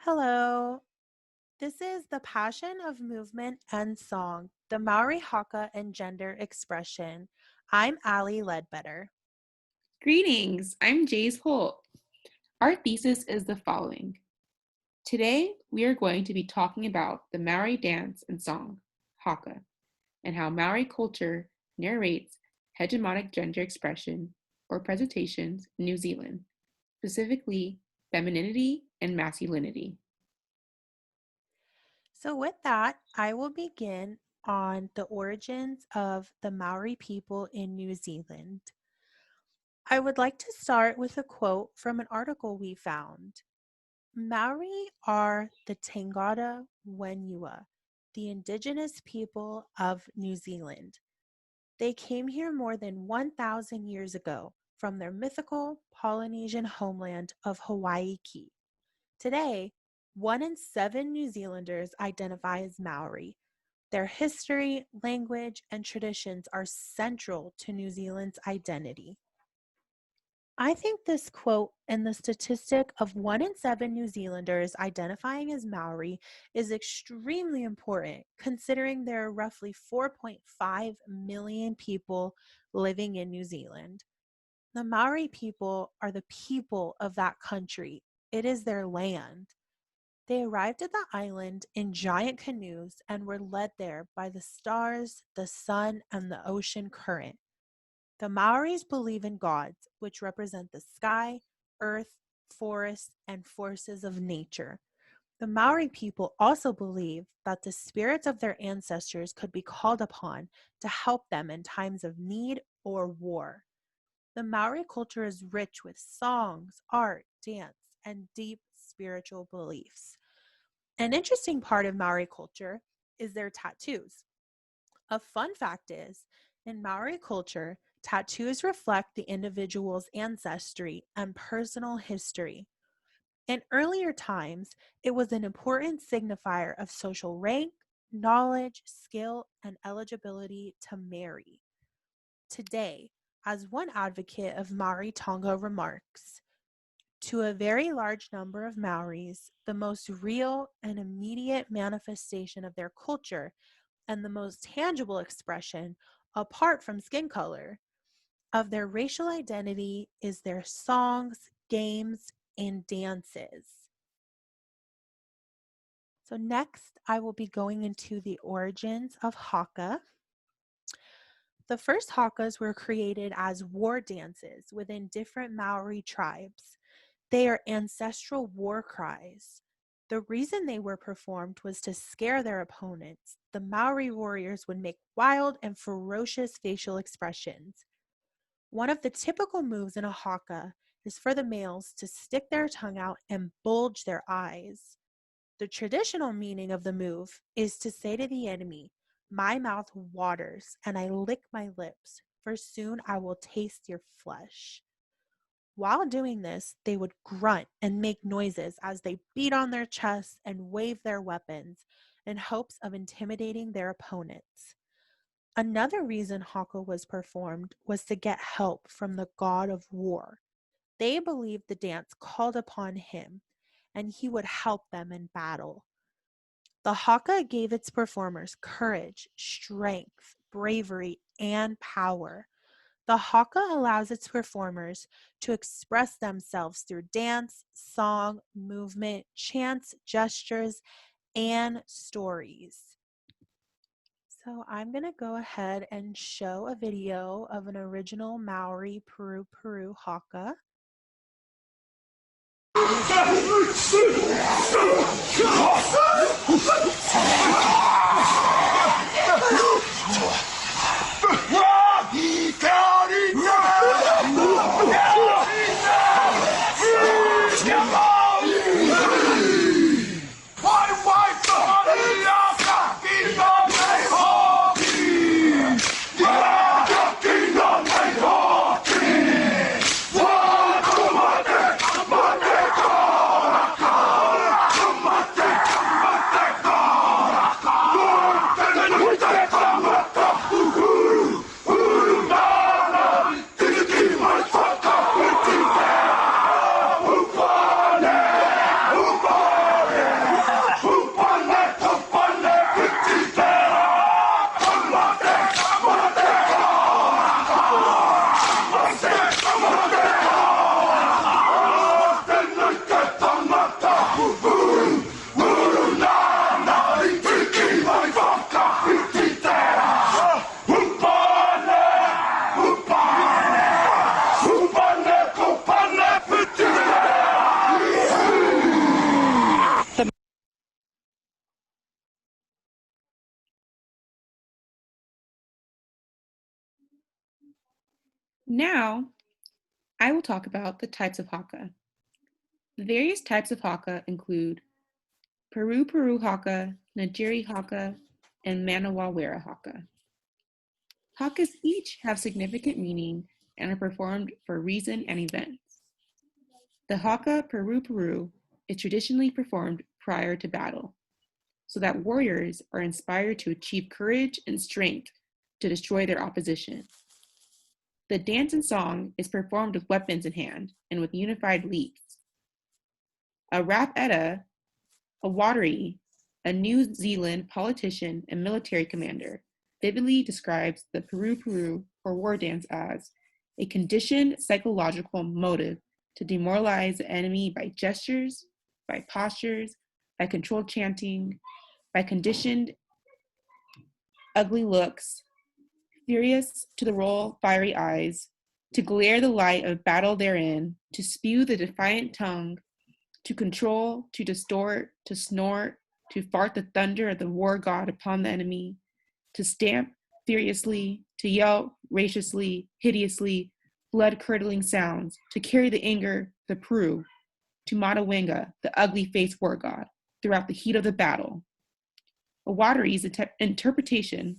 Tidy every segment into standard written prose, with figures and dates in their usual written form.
Hello. This is the passion of movement and song, the Maori Haka and gender expression. I'm Allie Ledbetter. Greetings, I'm Jaize Holt. Our thesis is the following. Today, we are going to be talking about the Maori dance and song, Haka, and how Maori culture narrates hegemonic gender expression or presentations in New Zealand, specifically femininity and masculinity. So, with that, I will begin on the origins of the Maori people in New Zealand. I would like to start with a quote from an article we found. Maori are the Tangata Wenua, the indigenous people of New Zealand. They came here more than 1,000 years ago from their mythical Polynesian homeland of Hawaii Key. Today, 1 in 7 New Zealanders identify as Maori. Their history, language, and traditions are central to New Zealand's identity. I think this quote and the statistic of 1 in 7 New Zealanders identifying as Maori is extremely important, considering there are roughly 4.5 million people living in New Zealand. The Maori people are the people of that country. It is their land. They arrived at the island in giant canoes and were led there by the stars, the sun, and the ocean current. The Maoris believe in gods, which represent the sky, earth, forests, and forces of nature. The Maori people also believe that the spirits of their ancestors could be called upon to help them in times of need or war. The Maori culture is rich with songs, art, dance, and deep spiritual beliefs. An interesting part of Maori culture is their tattoos. A fun fact is, in Maori culture, tattoos reflect the individual's ancestry and personal history. In earlier times, it was an important signifier of social rank, knowledge, skill, and eligibility to marry. Today, as one advocate of Maori Tonga remarks, to a very large number of Maoris, the most real and immediate manifestation of their culture and the most tangible expression, apart from skin color, of their racial identity is their songs, games, and dances. So next, I will be going into the origins of Haka. The first Hakas were created as war dances within different Maori tribes. They are ancestral war cries. The reason they were performed was to scare their opponents. The Maori warriors would make wild and ferocious facial expressions. One of the typical moves in a haka is for the males to stick their tongue out and bulge their eyes. The traditional meaning of the move is to say to the enemy, "My mouth waters and I lick my lips, for soon I will taste your flesh." While doing this, they would grunt and make noises as they beat on their chests and wave their weapons in hopes of intimidating their opponents. Another reason haka was performed was to get help from the god of war. They believed the dance called upon him, and he would help them in battle. The haka gave its performers courage, strength, bravery, and power. The haka allows its performers to express themselves through dance, song, movement, chants, gestures, and stories. So I'm going to go ahead and show a video of an original Maori Peru haka. Now, I will talk about the types of haka. The various types of haka include Peru haka, Nigeri haka, and Manawawera haka. Hakas each have significant meaning and are performed for reason and events. The haka Peru is traditionally performed prior to battle, so that warriors are inspired to achieve courage and strength to destroy their opposition. The dance and song is performed with weapons in hand and with unified leaps. A rap etta, a Maori, a New Zealand politician and military commander, vividly describes the Peru or war dance as a conditioned psychological motive to demoralize the enemy by gestures, by postures, by controlled chanting, by conditioned ugly looks, furious to the roll fiery eyes, to glare the light of battle therein, to spew the defiant tongue, to control, to distort, to snort, to fart the thunder of the war god upon the enemy, to stamp furiously, to yell raciously, hideously, blood-curdling sounds, to carry the anger, the Peru, to Matawanga, the ugly-faced war god, throughout the heat of the battle. Awadari's interpretation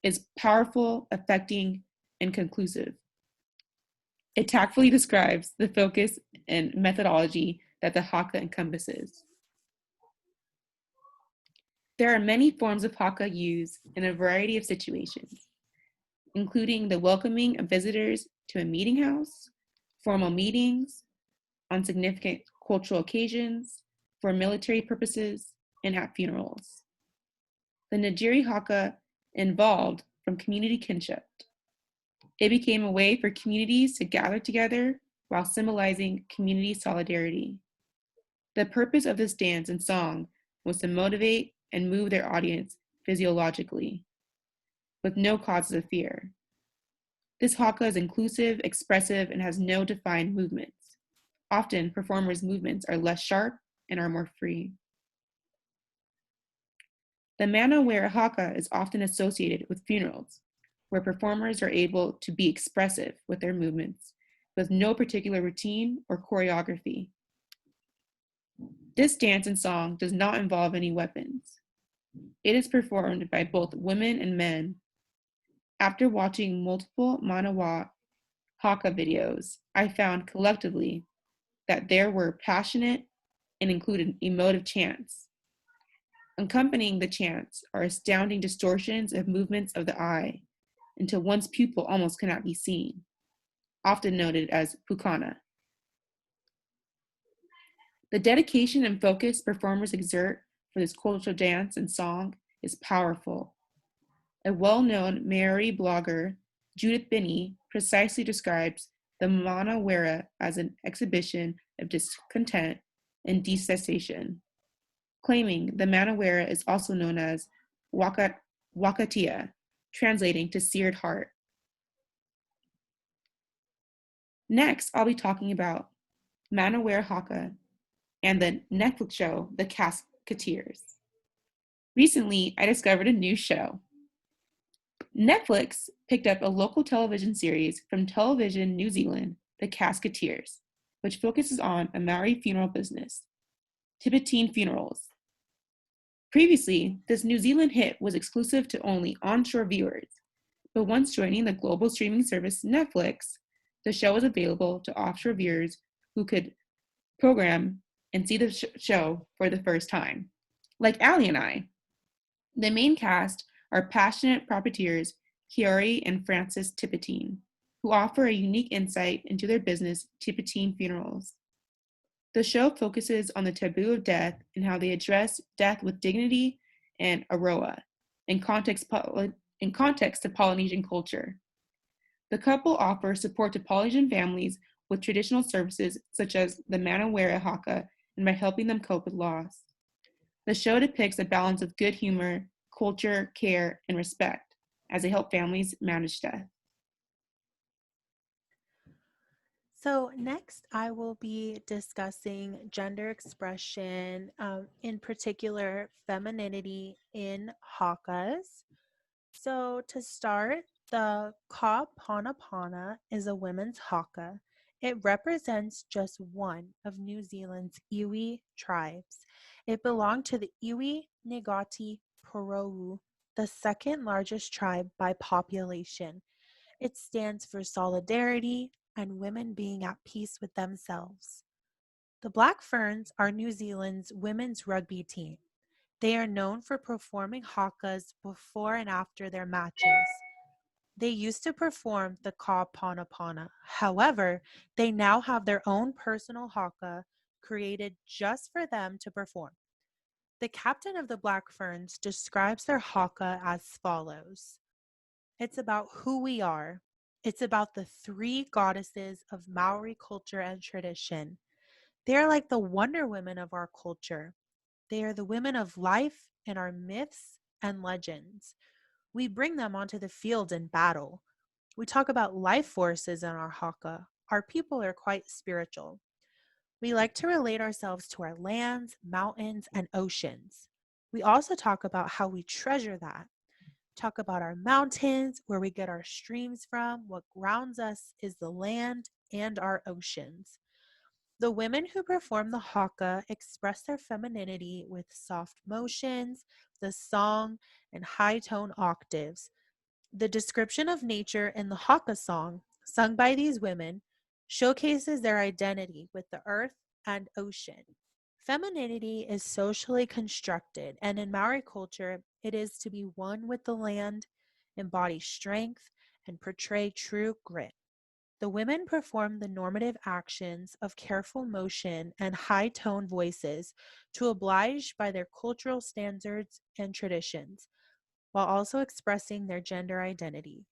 is powerful, affecting, and conclusive. It tactfully describes the focus and methodology that the haka encompasses. There are many forms of haka used in a variety of situations, including the welcoming of visitors to a meeting house, formal meetings, on significant cultural occasions, for military purposes, and at funerals. The Nigeri haka evolved from community kinship. It became a way for communities to gather together while symbolizing community solidarity. The purpose of this dance and song was to motivate and move their audience physiologically, with no causes of fear. This haka is inclusive, expressive, and has no defined movements. Often, performers' movements are less sharp and are more free. The mana where haka is often associated with funerals, where performers are able to be expressive with their movements, with no particular routine or choreography. This dance and song does not involve any weapons. It is performed by both women and men. After watching multiple Manawa Haka videos, I found collectively that there were passionate and included emotive chants. Accompanying the chants are astounding distortions of movements of the eye until one's pupil almost cannot be seen, often noted as pukana. The dedication and focus performers exert for this cultural dance and song is powerful. A well-known Maori blogger, Judith Binney, precisely describes the Mana Wera as an exhibition of discontent and decessation, claiming the Mana Wera is also known as Wakatia, translating to seared heart. Next, I'll be talking about Mana Wera Haka and the Netflix show, The Casketeers. Recently, I discovered a new show. Netflix picked up a local television series from Television New Zealand, The Casketeers, which focuses on a Maori funeral business, Tibetan funerals. Previously, this New Zealand hit was exclusive to only onshore viewers, but once joining the global streaming service Netflix, the show was available to offshore viewers who could program and see the show for the first time, like Allie and I. The main cast are passionate profiteers Kiori and Francis Tibetan, who offer a unique insight into their business, Tibetan Funerals. The show focuses on the taboo of death and how they address death with dignity and aroa in context to Polynesian culture. The couple offers support to Polynesian families with traditional services such as the Manawara Haka and by helping them cope with loss. The show depicts a balance of good humor, culture, care, and respect as they help families manage death. So, next, I will be discussing gender expression, in particular, femininity in hakas. So, to start, The Ka is a women's haka. It represents just one of New Zealand's iwi tribes. It belonged to the Iwi Ngati Porou, the second largest tribe by population. It stands for solidarity and women being at peace with themselves. The Black Ferns are New Zealand's women's rugby team. They are known for performing hakas before and after their matches. They used to perform the Ka Pana Pana. However, they now have their own personal haka created just for them to perform. The captain of the Black Ferns describes their haka as follows. It's about who we are. It's about the three goddesses of Maori culture and tradition. They are like the wonder women of our culture. They are the women of life in our myths and legends. We bring them onto the field in battle. We talk about life forces in our haka. Our people are quite spiritual. We like to relate ourselves to our lands, mountains, and oceans. We also talk about how we treasure that. Talk about our mountains, where we get our streams from. What grounds us is the land and our oceans. The women who perform the haka express their femininity with soft motions, the song, and high tone octaves. The description of nature in the haka song, sung by these women, showcases their identity with the earth and ocean. Femininity is socially constructed, and in Maori culture, it is to be one with the land, embody strength, and portray true grit. The women perform the normative actions of careful motion and high tone voices to oblige by their cultural standards and traditions, while also expressing their gender identity.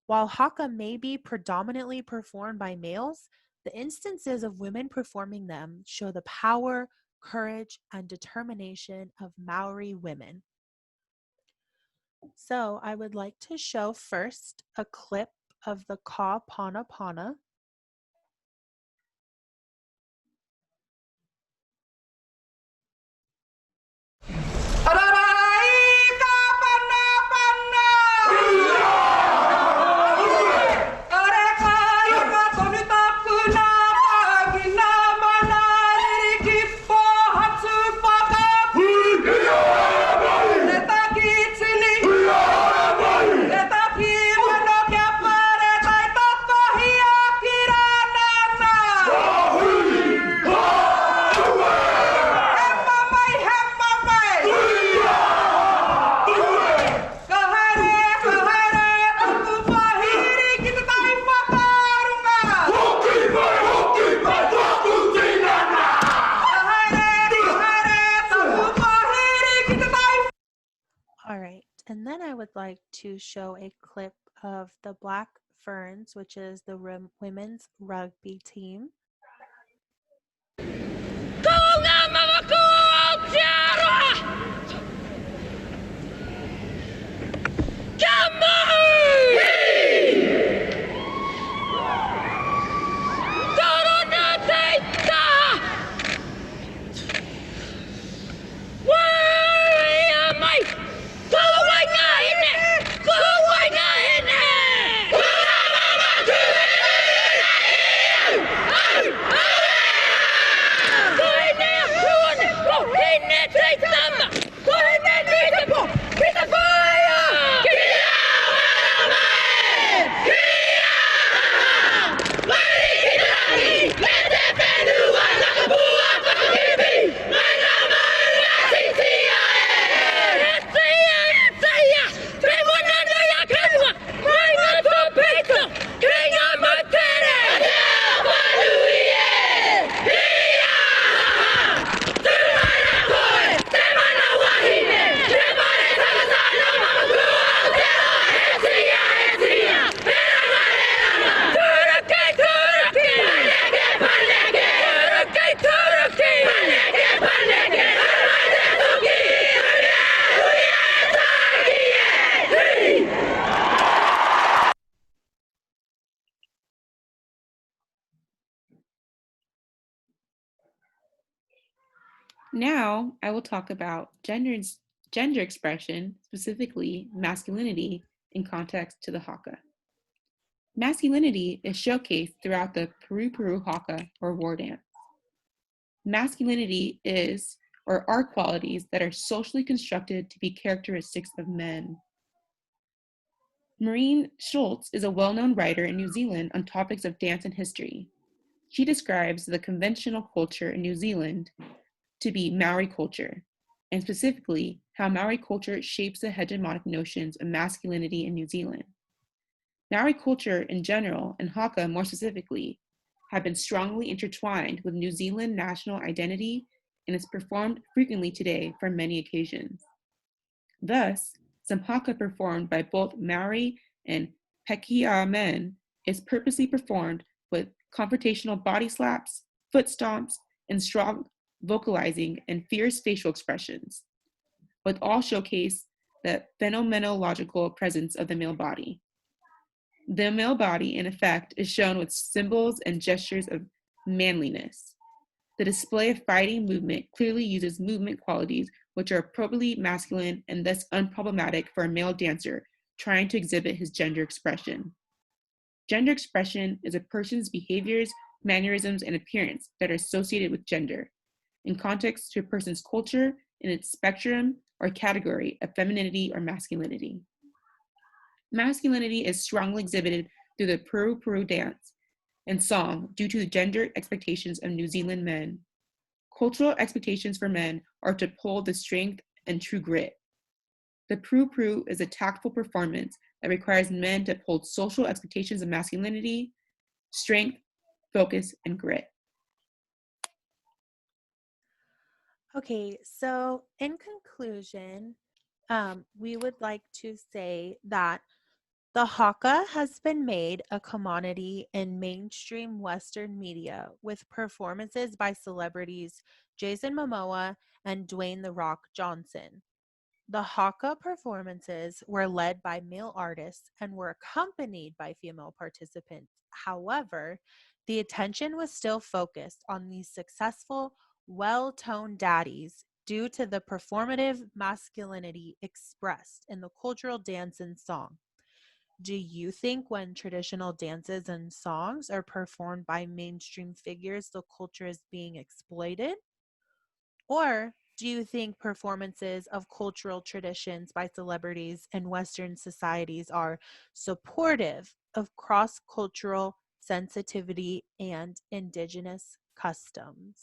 While haka may be predominantly performed by males, the instances of women performing them show the power, courage, and determination of Maori women. So I would like to show first a clip of the Ka Pana Pana. All right, and then I would like to show a clip of the Black Ferns, which is the women's rugby team. Now, I will talk about gender expression, specifically masculinity, in context to the Haka. Masculinity is showcased throughout the Peru Haka or war dance. Masculinity is or are qualities that are socially constructed to be characteristics of men. Maureen Schultz is a well-known writer in New Zealand on topics of dance and history. She describes the conventional culture in New Zealand to be Maori culture, and specifically how Maori culture shapes the hegemonic notions of masculinity in New Zealand. Maori culture in general, and Haka more specifically, have been strongly intertwined with New Zealand national identity and is performed frequently today for many occasions. Thus, some Haka performed by both Maori and Pakeha men is purposely performed with confrontational body slaps, foot stomps, and strong vocalizing and fierce facial expressions, with all showcase the phenomenological presence of the male body. The male body, in effect, is shown with symbols and gestures of manliness. The display of fighting movement clearly uses movement qualities which are appropriately masculine and thus unproblematic for a male dancer trying to exhibit his gender expression. Gender expression is a person's behaviors, mannerisms, and appearance that are associated with gender, in context to a person's culture in its spectrum or category of femininity or masculinity. Masculinity is strongly exhibited through the Peru dance and song due to the gender expectations of New Zealand men. Cultural expectations for men are to uphold the strength and true grit. The Peru is a tactful performance that requires men to uphold social expectations of masculinity, strength, focus, and grit. Okay, so in conclusion, we would like to say that the Haka has been made a commodity in mainstream Western media with performances by celebrities Jason Momoa and Dwayne The Rock Johnson. The Haka performances were led by male artists and were accompanied by female participants. However, the attention was still focused on these successful, well toned daddies due to the performative masculinity expressed in the cultural dance and song. Do you think when traditional dances and songs are performed by mainstream figures, the culture is being exploited? Or do you think performances of cultural traditions by celebrities in Western societies are supportive of cross cultural sensitivity and indigenous customs?